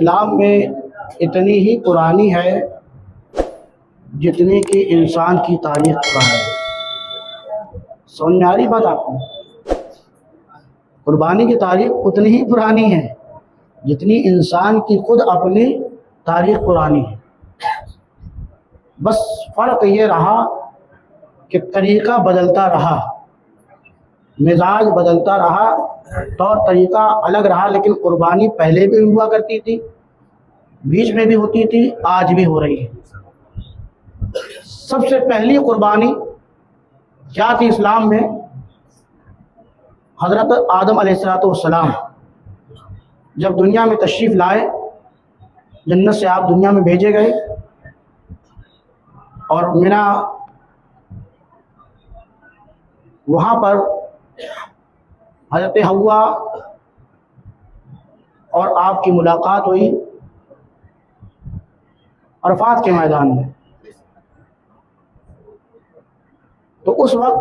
اسلام میں اتنی ہی پرانی ہے جتنی کہ انسان کی تاریخ پرانی ہے۔ سمجھ میں آ رہی بات آپ کو؟ قربانی کی تاریخ اتنی ہی پرانی ہے جتنی انسان کی خود اپنی تاریخ پرانی ہے۔ بس فرق یہ رہا کہ طریقہ بدلتا رہا، مزاج بدلتا رہا، طور طریقہ الگ رہا، لیکن قربانی پہلے بھی ہوا کرتی تھی، بیچ میں بھی ہوتی تھی، آج بھی ہو رہی ہے۔ سب سے پہلی قربانی کیا تھی اسلام میں؟ حضرت آدم علیہ السلام جب دنیا میں تشریف لائے، جنت سے آپ دنیا میں بھیجے گئے، اور مینا وہاں پر حضرت حوا اور آپ کی ملاقات ہوئی عرفات کے میدان میں۔ تو اس وقت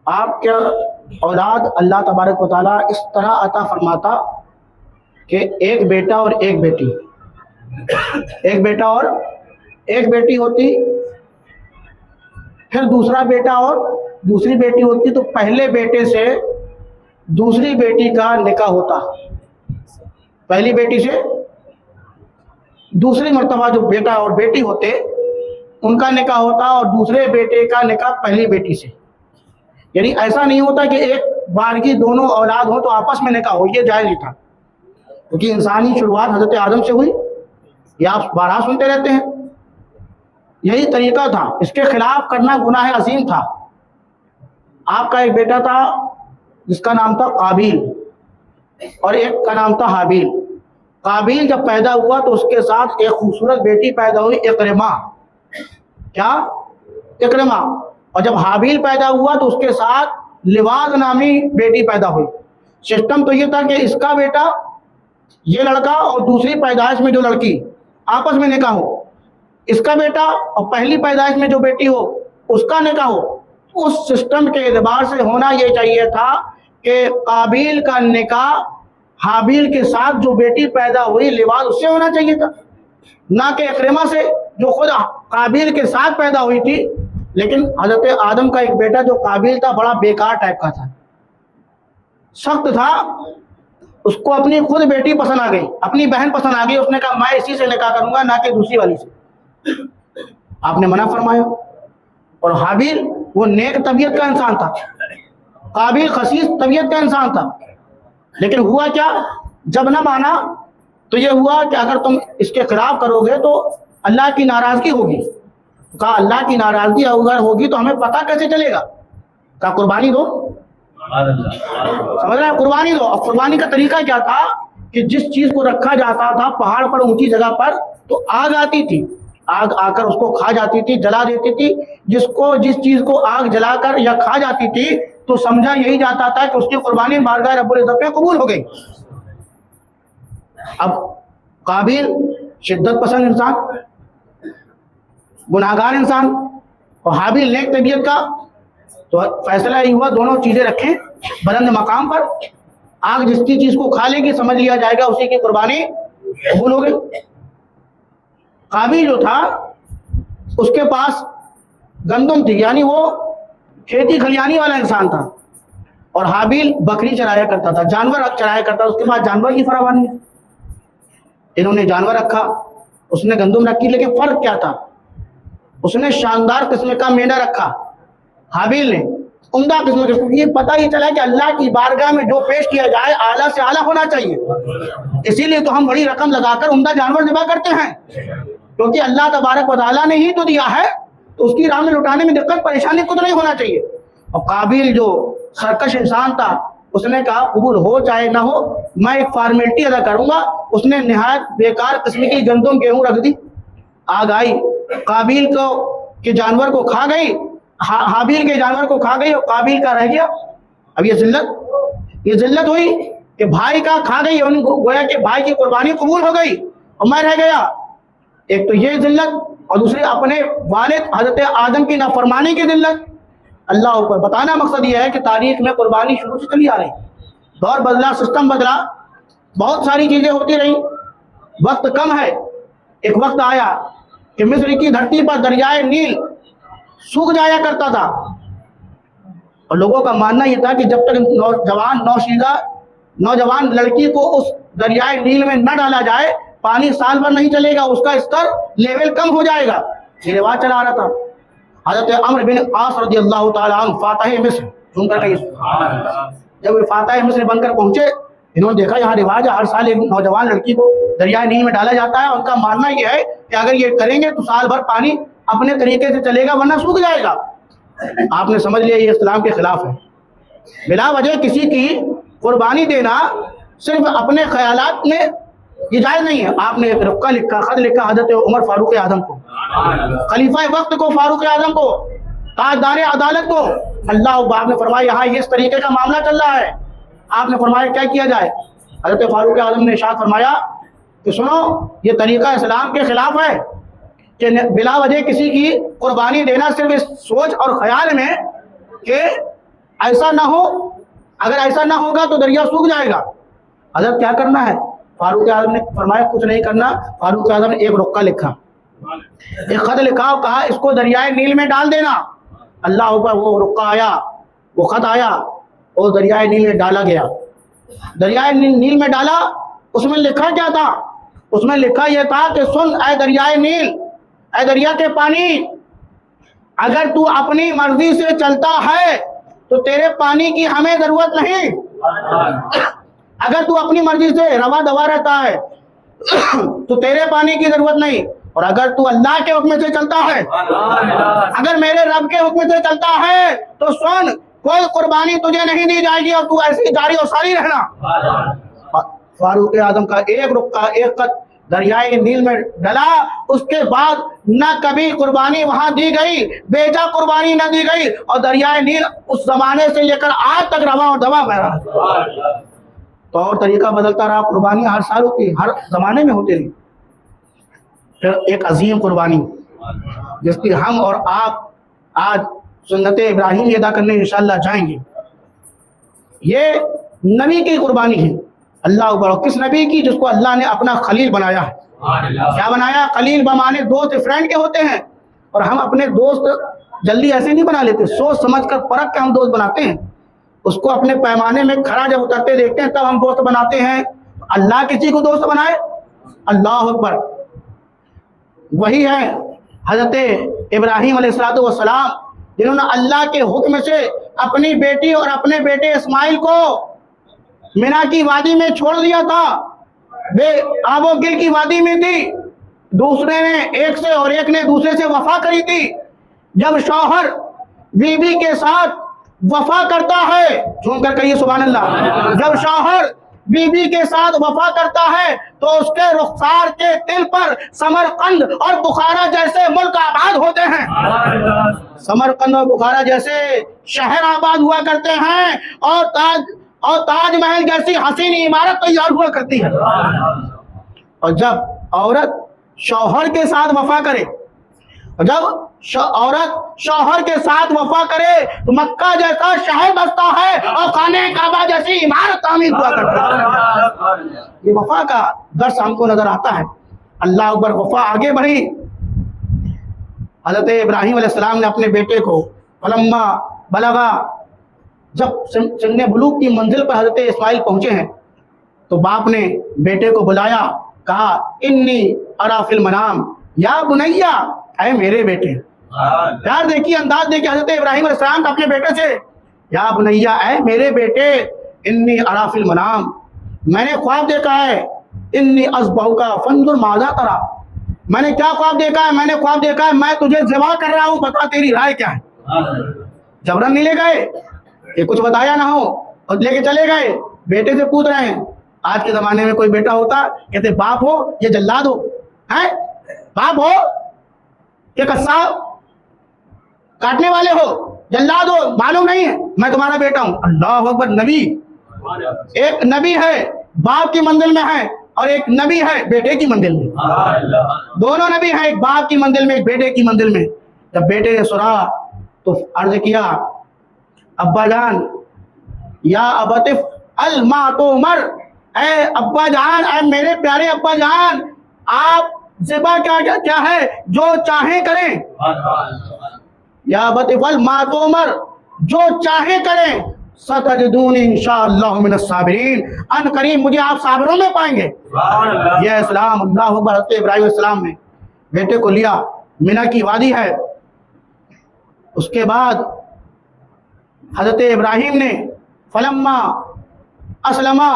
آپ کے اولاد اللہ تبارک و تعالیٰ اس طرح عطا فرماتا کہ ایک بیٹا اور ایک بیٹی، ایک بیٹا اور ایک بیٹی ہوتی، پھر دوسرا بیٹا اور دوسری بیٹی ہوتی، تو پہلے بیٹے سے دوسری بیٹی کا نکاح ہوتا، پہلی بیٹی سے دوسری مرتبہ جو بیٹا اور بیٹی ہوتے ان کا نکاح ہوتا، اور دوسرے بیٹے کا نکاح پہلی بیٹی سے۔ یعنی ایسا نہیں ہوتا کہ ایک بار کی دونوں اولاد ہو تو آپس میں نکاح ہو، یہ جائز نہیں تھا، کیونکہ انسانی شروعات حضرت آدم سے ہوئی، یہ آپ بارہا سنتے رہتے ہیں۔ یہی طریقہ تھا، اس کے خلاف کرنا گناہ عظیم تھا۔ آپ کا ایک بیٹا تھا جس کا نام تھا قابیل، اور ایک کا نام تھا حابیل۔ قابیل جب پیدا ہوا تو اس کے ساتھ ایک خوبصورت بیٹی پیدا ہوئی، اکرمہ۔ کیا؟ اکرمہ۔ اور جب حابیل پیدا ہوا تو اس کے ساتھ لواز نامی بیٹی پیدا ہوئی۔ سسٹم تو یہ تھا کہ اس کا بیٹا، یہ لڑکا، اور دوسری پیدائش میں جو لڑکی، آپس میں نکاح ہو، اس کا بیٹا اور پہلی پیدائش میں جو بیٹی ہو اس کا نکاح ہو۔ اس سسٹم کے اعتبار سے ہونا یہ چاہیے تھا کہ قابیل کا نکاح حابیل کے ساتھ جو بیٹی پیدا ہوئی لواز اس سے ہونا چاہیے تھا، نہ کہ اکرمہ سے جو خود قابیل کے ساتھ پیدا ہوئی تھی۔ لیکن حضرت آدم کا ایک بیٹا جو قابیل تھا بڑا بیکار ٹائپ کا تھا، سخت تھا، اس کو اپنی خود بیٹی پسند آ گئی، اپنی بہن پسند آ گئی، اس نے کہا میں اسی سے نکاح کروں گا، نہ کہ دوسری والی سے۔ آپ نے منع فرمایا۔ اور حابیل وہ نیک طبیعت کا انسان تھا، قابیل خسیس طبیعت کا انسان تھا، لیکن ہوا کیا؟ جب نہ مانا تو یہ ہوا کہ اگر تم اس کے خلاف کرو گے تو اللہ کی ناراضگی ہوگی۔ کہا اللہ کی ناراضگی اگر ہوگی تو ہمیں پتہ کیسے چلے گا؟ کہا قربانی دو۔ سمجھ رہے ہیں؟ قربانی دو۔ اور قربانی کا طریقہ کیا تھا کہ جس چیز کو رکھا جاتا تھا پہاڑ پر اونچی جگہ پر، تو آگ آتی تھی، آگ آ کر اس کو کھا جاتی تھی، جلا دیتی تھی۔ جس چیز کو آگ جلا کر یا کھا جاتی تھی تو سمجھا یہی جاتا تھا کہ اس کی قربانی بارگاہ رب العزت میں قبول ہو گئی۔ اب قابیل شدت پسند انسان، گناہگار انسان، اور حابیل نیک طبیعت کا، تو فیصلہ یہ ہوا دونوں چیزیں رکھیں بلند مقام پر، آگ جس کی چیز کو کھا لے گی سمجھ لیا جائے گا اسی کی قربانی قبول ہو گئی۔ قابیل جو تھا اس کے پاس گندم تھی، یعنی وہ کھیتی کھلیانی والا انسان تھا، اور حابیل بکری چرایا کرتا تھا، جانور چرایا کرتا تھا، اس کے پاس جانور کی فراوانی ہے۔ انہوں نے جانور رکھا، اس نے گندم رکھی، لیکن فرق کیا تھا؟ اس نے شاندار قسم کا مینڈا رکھا، حابیل نے عمدہ قسم کا۔ یہ پتہ ہی چلا کہ اللہ کی بارگاہ میں جو پیش کیا جائے اعلیٰ سے اعلیٰ ہونا چاہیے، اسی لیے تو ہم بڑی رقم لگا کر عمدہ جانور ذبح کرتے ہیں، کیونکہ اللہ تبارک و تعالیٰ نے ہی تو دیا ہے، تو اس کی راہ میں لٹانے میں دقت پریشانی کچھ نہیں ہونا چاہیے۔ اور قابیل جو سرکش انسان تھا اس نے کہا قبول ہو چاہے نہ ہو میں ایک فارمیلٹی ادا کروں گا۔ اس نے نہایت بیکار قسم کی گندم گیہوں رکھ دی، آگ آئی، قابیل کے جانور کو کھا گئی، حابیل کے جانور کو کھا گئی، اور قابیل کا رہ گیا۔ اب یہ ذلت ہوئی کہ بھائی کا کھا گئی، گویا کہ بھائی کی قربانی قبول ہو گئی اور میں رہ گیا۔ ایک تو یہ ذلت، اور دوسری اپنے والد حضرت آدم کی نافرمانی کی ذلت۔ اللہ اوپر بتانا مقصد یہ ہے کہ تاریخ میں قربانی شروع سے چلی آ رہی، دور بدلا، سسٹم بدلا، بہت ساری چیزیں ہوتی رہی، وقت کم ہے. ایک وقت آیا کہ مصر کی دھرتی پر دریائے نیل سوکھ جایا کرتا تھا اور لوگوں کا ماننا یہ تھا کہ جب تک نوجوان لڑکی کو اس دریائے نیل میں نہ ڈالا جائے پانی سال بھر نہیں چلے گا, اس کا استر لیول کم ہو جائے گا. یہ رواج چلا رہا تھا. حضرت عمرو بن عاص رضی اللہ تعالیٰ عنہ فاتح مصر, سن کر کہیے, جب وہ فاتح مصر بن کر پہنچے انہوں نے دیکھا یہاں رواج ہے ہر سال ایک نوجوان لڑکی کو دریائے نیل میں ڈالا جاتا ہے. ان کا ماننا یہ ہے کہ اگر یہ کریں گے تو سال بھر پانی اپنے طریقے سے چلے گا ورنہ سوکھ جائے گا. آپ نے سمجھ لیا یہ اسلام کے خلاف ہے. بلا وجہ کسی کی قربانی دینا صرف اپنے خیالات میں یہ جائز نہیں ہے. آپ نے ایک رقعہ لکھا, خط لکھا حضرت عمر فاروق اعظم کو, خلیفہ وقت کو, فاروق اعظم کو, تاجدار عدالت کو. اللہ اکبر. آپ نے فرمایا یہاں اس طریقے کا معاملہ چل رہا ہے. آپ نے فرمایا کیا کیا جائے؟ حضرت فاروق اعظم نے ارشاد فرمایا کہ سنو یہ طریقہ اسلام کے خلاف ہے کہ بلا وجہ کسی کی قربانی دینا صرف اس سوچ اور خیال میں کہ ایسا نہ ہو, اگر ایسا نہ ہوگا تو دریا سوکھ جائے گا. حضرت کیا کرنا ہے؟ فاروق اعظم نے فرمایا کچھ نہیں کرنا. فاروق اعظم نے ایک رقعہ لکھا, ایک خط لکھا اور کہا اس کو دریائے نیل میں ڈال دینا. اللہ اوپر وہ رقعہ آیا, وہ خط آیا اور دریائے نیل میں ڈالا گیا. دریائے نیل میں ڈالا, اس میں لکھا کیا تھا؟ اس میں لکھا یہ تھا کہ سن اے دریائے نیل, اے دریا کے پانی, اگر تو اپنی مرضی سے چلتا ہے تو تیرے پانی کی ہمیں ضرورت نہیں. اگر تو اپنی مرضی سے روا دوا رہتا ہے تو تیرے پانی کی ضرورت نہیں. اور اگر تو اللہ کے حکم سے چلتا ہے, اگر میرے رب کے حکم سے چلتا ہے تو سن کوئی قربانی تجھے نہیں دی جائے گی اور تو ایسی جاری و ساری رہنا. فاروق اعظم کا ایک رقعہ, ایک خط دریائے نیل میں ڈلا, اس کے بعد نہ کبھی قربانی وہاں دی گئی, بیجا قربانی نہ دی گئی, اور دریائے نیل اس زمانے سے لے کر آج تک رواں اور دوا بہ رہا. تو اور طریقہ بدلتا رہا, قربانی ہر سال ہوتی, ہر زمانے میں ہوتی رہی. پھر ایک عظیم قربانی جس کی ہم اور آپ آج سنت ابراہیم ادا کرنے انشاءاللہ جائیں گے, یہ نبی کی قربانی ہے. اللہ اکبر. کس نبی کی؟ جس کو اللہ نے اپنا خلیل بنایا ہے. کیا بنایا؟ خلیل بمانے دوست, فرینڈ کے ہوتے ہیں. اور ہم اپنے دوست جلدی ایسے نہیں بنا لیتے, سوچ سمجھ کر پرکھ کے ہم دوست بناتے ہیں. اس کو اپنے پیمانے میں کھڑا جب اترتے دیکھتے ہیں تب ہم دوست بناتے ہیں. اللہ کسی کو دوست بنائے؟ اللہ اکبر. وہی ہے حضرت ابراہیم علیہ السلام جنہوں نے اللہ کے حکم سے اپنی بیٹی اور اپنے بیٹے اسماعیل کو مینا کی وادی میں چھوڑ دیا تھا. بے آب و گل کی وادی میں تھی, دوسرے نے ایک سے اور ایک نے دوسرے سے وفا کری تھی. جب شوہر بیوی کے ساتھ وفا کرتا ہے, سن کر کہیے سبحان اللہ, جب شوہر بیوی کے ساتھ وفا کرتا ہے تو اس کے رخسار کے تل پر سمرقند اور بخارا جیسے ملک آباد ہوتے ہیں. سمرقند اور بخارا جیسے شہر آباد ہوا کرتے ہیں, اور تاج محل جیسی حسین عمارت تیار ہوا کرتی ہے. اور جب عورت شوہر کے ساتھ وفا کرے, جب عورت شوہر کے ساتھ وفا کرے تو مکہ جیسا شہر بستا ہے اور خانہ کعبہ جیسی عمارت تعمیر ہوا کرتا ہے. یہ وفا کا درس ہم کو نظر آتا ہے. اللہ اکبر. وفا آگے بڑھی. حضرت ابراہیم علیہ السلام نے اپنے بیٹے کو فلما بلغا, جب سن بلوغ کی منزل پر حضرت اسماعیل پہنچے ہیں تو باپ نے بیٹے کو بلایا, کہا انی ارا فی المنام یا بنیا, اے میرے بیٹے. یار دیکھیے انداز دیکھیے حضرت ابراہیم علیہ السلام کا اپنے بیٹے سے, یا بنیا, اے میرے بیٹے, انی ارا فی المنام, میں نے خواب دیکھا ہے, انی اذبحک فانظر ماذا ترى, میں نے کیا خواب دیکھا ہے؟ میں نے خواب دیکھا ہے میں تجھے ذبح کر رہا ہوں, بتا تیری رائے کیا ہے. جبرن نہیں لے گئے کہ کچھ بتایا نہ ہو اور لے کے چلے گئے. بیٹے سے پوچھ رہے ہیں. آج کے زمانے میں کوئی بیٹا ہوتا کہتے باپ ہو یہ جلاد ہو, ہیں باپ ہو کہ قصاب کاٹنے والے ہو, جلاد ہو, معلوم نہیں ہے میں تمہارا بیٹا ہوں. اللہ اکبر. نبی, ایک نبی ہے باپ کی منزل میں ہے اور ایک نبی ہے بیٹے کی منزل میں. دونوں نبی ہیں, ایک باپ کی منزل میں ایک بیٹے کی منزل میں. جب بیٹے نے سنا تو عرض کیا ابا جان یا ابتف الما تمر, اے ابا جان، اے میرے پیارے ابا جان، آپ ذبح کیا ہے جو چاہیں کریں، یا ابت افعل ما تؤمر، جو چاہیں کریں، ستجدون انشاءاللہ من الصابرین، ان قریب مجھے آپ صابروں میں پائیں گے۔ یہ اسلام اللہ اکبر۔ حضرت ابراہیم علیہ السلام نے بیٹے کو لیا، منی کی وادی ہے، اس کے بعد حضرت ابراہیم نے فلما اسلما،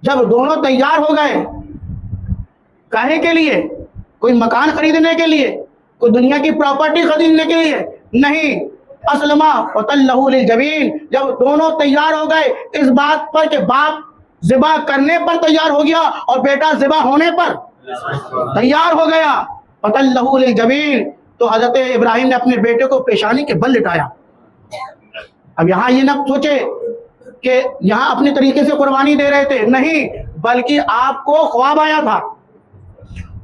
جب دونوں تیار ہو گئے، کہنے کے لیے؟ کوئی مکان خریدنے کے لیے، کوئی دنیا کی پراپرٹی خریدنے کے لیے نہیں، اسلما وتلہ للجبین، جب دونوں تیار ہو گئے اس بات پر کہ باپ ذبح کرنے پر تیار ہو گیا اور بیٹا ذبح ہونے پر تیار ہو گیا، وتلہ للجبین، تو حضرت ابراہیم نے اپنے بیٹے کو پیشانی کے بل لٹایا۔ اب یہاں یہ نہ سوچے کہ یہاں اپنے طریقے سے قربانی دے رہے تھے، نہیں، بلکہ آپ کو خواب آیا تھا،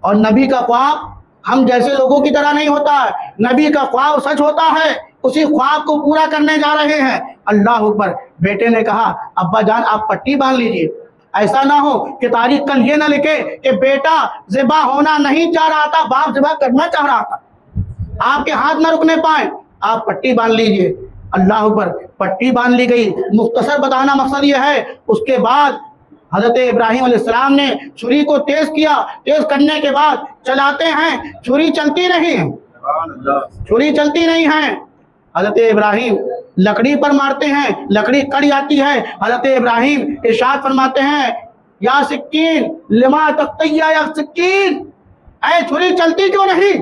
اور نبی کا خواب ہم جیسے لوگوں کی طرح نہیں ہوتا ہے، نبی کا خواب سچ ہوتا ہے، اسی خواب کو پورا کرنے جا رہے ہیں۔ اللہ اکبر۔ بیٹے نے کہا ابا جان آپ پٹی باندھ لیجئے، ایسا نہ ہو کہ تاریخ کل یہ نہ لکھے کہ بیٹا ذبح ہونا نہیں چاہ رہا تھا، باپ ذبح کرنا چاہ رہا تھا، آپ کے ہاتھ نہ رکنے پائیں، آپ پٹی باندھ لیجئے۔ اللہ اکبر۔ پٹی باندھ لی گئی۔ مختصر بتانا مقصد یہ ہے، اس کے بعد حضرت ابراہیم علیہ السلام نے چھری کو تیز کیا، تیز کرنے کے بعد چلاتے ہیں، چھری چلتی نہیں، چھری چلتی نہیں ہے، حضرت ابراہیم لکڑی پر مارتے ہیں، لکڑی کٹ جاتی ہے، حضرت ابراہیم ارشاد فرماتے ہیں یا سکین لما تقطیع یا سکین، اے چھری چلتی کیوں نہیں،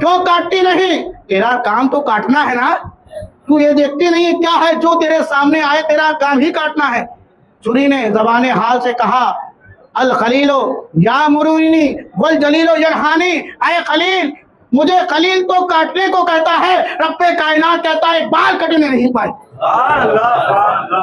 کیوں کاٹتی نہیں، تیرا کام تو کاٹنا ہے نا، تو یہ دیکھتی نہیں کیا ہے جو تیرے سامنے آئے تیرا کام ہی کاٹنا ہے۔ چھری نے زبان حال سے کہا الخلیل یامرنی والجلیل ینہانی، اے خلیل، مجھے خلیل تو کاٹنے کو کہتا ہے، رب کائنات کہتا ہے بال کٹنے نہیں پائے۔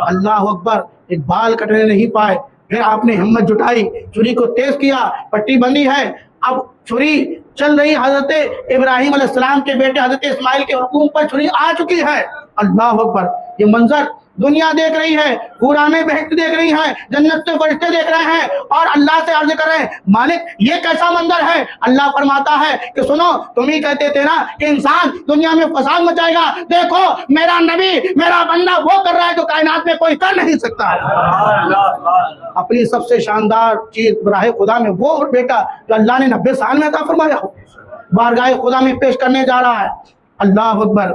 اللہ اکبر۔ ایک بال کٹنے نہیں پائے۔ پھر آپ نے ہمت جٹائی، چھری کو تیز کیا، پٹی بندی ہے، اب چھری چل رہی، حضرت ابراہیم علیہ السلام کے بیٹے حضرت اسماعیل کے حکم پر چھری آ چکی ہے۔ اللہ اکبر۔ یہ منظر دنیا دیکھ رہی ہے، قرآنیں بہت دیکھ رہی ہیں، جنت سے فرشتے دیکھ رہے ہیں، اور اللہ سے عرض کر رہے ہیں مالک یہ کیسا منظر ہے؟ اللہ فرماتا ہے کہ سنو، تم ہی کہتے تھے نا کہ انسان دنیا میں فساد مچائے گا، دیکھو میرا نبی میرا بندہ وہ کر رہا ہے جو کائنات میں کوئی کر نہیں سکتا۔ اپنی سب سے شاندار چیز براہ خدا میں وہ بیٹا جو اللہ نے 90 سال میں عطا فرمایا ہو، بارگاہ خدا میں پیش کرنے جا رہا ہے۔ اللہ اکبر۔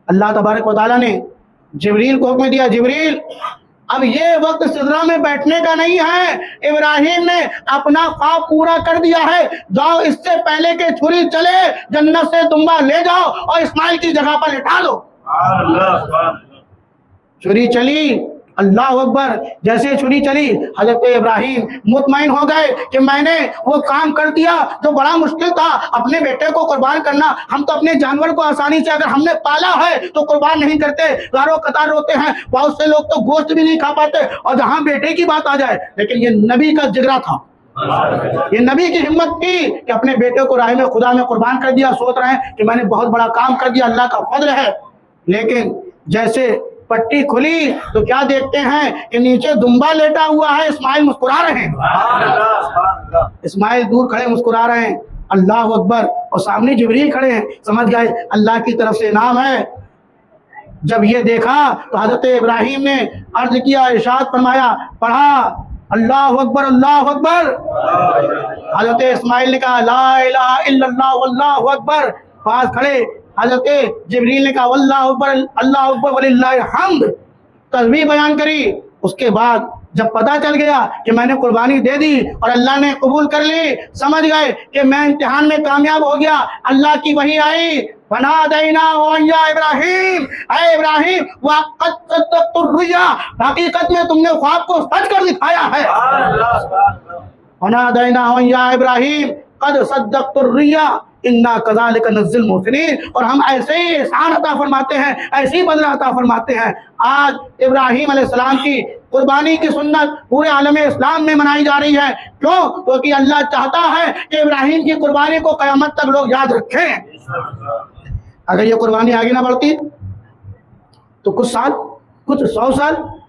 اللہ تبارک و تعالیٰ نے جبریل کو حکم دیا، جبریل اب یہ وقت سدرہ میں بیٹھنے کا نہیں ہے، ابراہیم نے اپنا خواب پورا کر دیا ہے، جاؤ اس سے پہلے کہ چھری چلے جنت سے دمبا لے جاؤ اور اسماعیل کی جگہ پر لٹا دو۔ چھری چلی، اللہ اکبر۔ جیسے چھری چلی حضرت ابراہیم مطمئن ہو گئے کہ میں نے وہ کام کر دیا جو بڑا مشکل تھا، اپنے بیٹے کو قربان کرنا۔ ہم تو اپنے جانور کو آسانی سے اگر ہم نے پالا ہے تو قربان نہیں کرتے، غارو قطار روتے ہیں، بہت سے لوگ تو گوشت بھی نہیں کھا پاتے، اور جہاں بیٹے کی بات آ جائے، لیکن یہ نبی کا جگرا تھا، یہ نبی کی ہمت تھی کہ اپنے بیٹے کو راہ میں خدا میں قربان کر دیا۔ سوچ رہے ہیں کہ میں نے بہت بڑا کام کر دیا، اللہ کا فضل ہے، لیکن جیسے پٹی کھلی تو کیا دیکھتے ہیں کہ نیچے دمبا لیٹا ہوا ہے، اسماعیل مسکرا رہے ہیں، اسماعیل دور کھڑے مسکرا رہے ہیں۔ اللہ اکبر۔ اور سامنے جبریل کھڑے ہیں، سمجھ گئے اللہ کی طرف سے انعام ہے۔ جب یہ دیکھا تو حضرت ابراہیم نے عرض کیا، ارشاد فرمایا، پڑھا اللہ اکبر اللہ اکبر۔ حضرت اسماعیل نے کہا لا الہ الا اللہ واللہ اکبر، پاس کھڑے حضرت جبریل نے کہا واللہ اکبر اللہ اکبر وللہ الحمد، تسبیح بیان کری۔ اس کے بعد جب پتہ چل گیا کہ میں نے قربانی دے دی اور اللہ نے قبول کر لی، سمجھ گئے کہ میں امتحان میں کامیاب ہو گیا، اللہ کی وحی آئی، فنادیناہ یا ابراہیم، اے ابراہیم وقد صدقت الرؤیا، حقیقت میں تم نے خواب کو سچ کر دکھایا ہے۔ فنادیناہ یا ابراہیم قد صدقت الرؤیا انا کذالک نجزی المحسنین، اور ہم ایسے ہی احسان عطا فرماتے ہیں، ایسے ہی بدلہ عطا فرماتے ہیں۔ آج ابراہیم علیہ السلام کی قربانی کی سنت پورے عالم اسلام میں منائی جا رہی ہے، کیوں؟ کیونکہ اللہ چاہتا ہے کہ ابراہیم کی قربانی کو قیامت تک لوگ یاد رکھیں۔ اگر یہ قربانی آگے نہ بڑھتی تو کچھ سال، کچھ 100 سال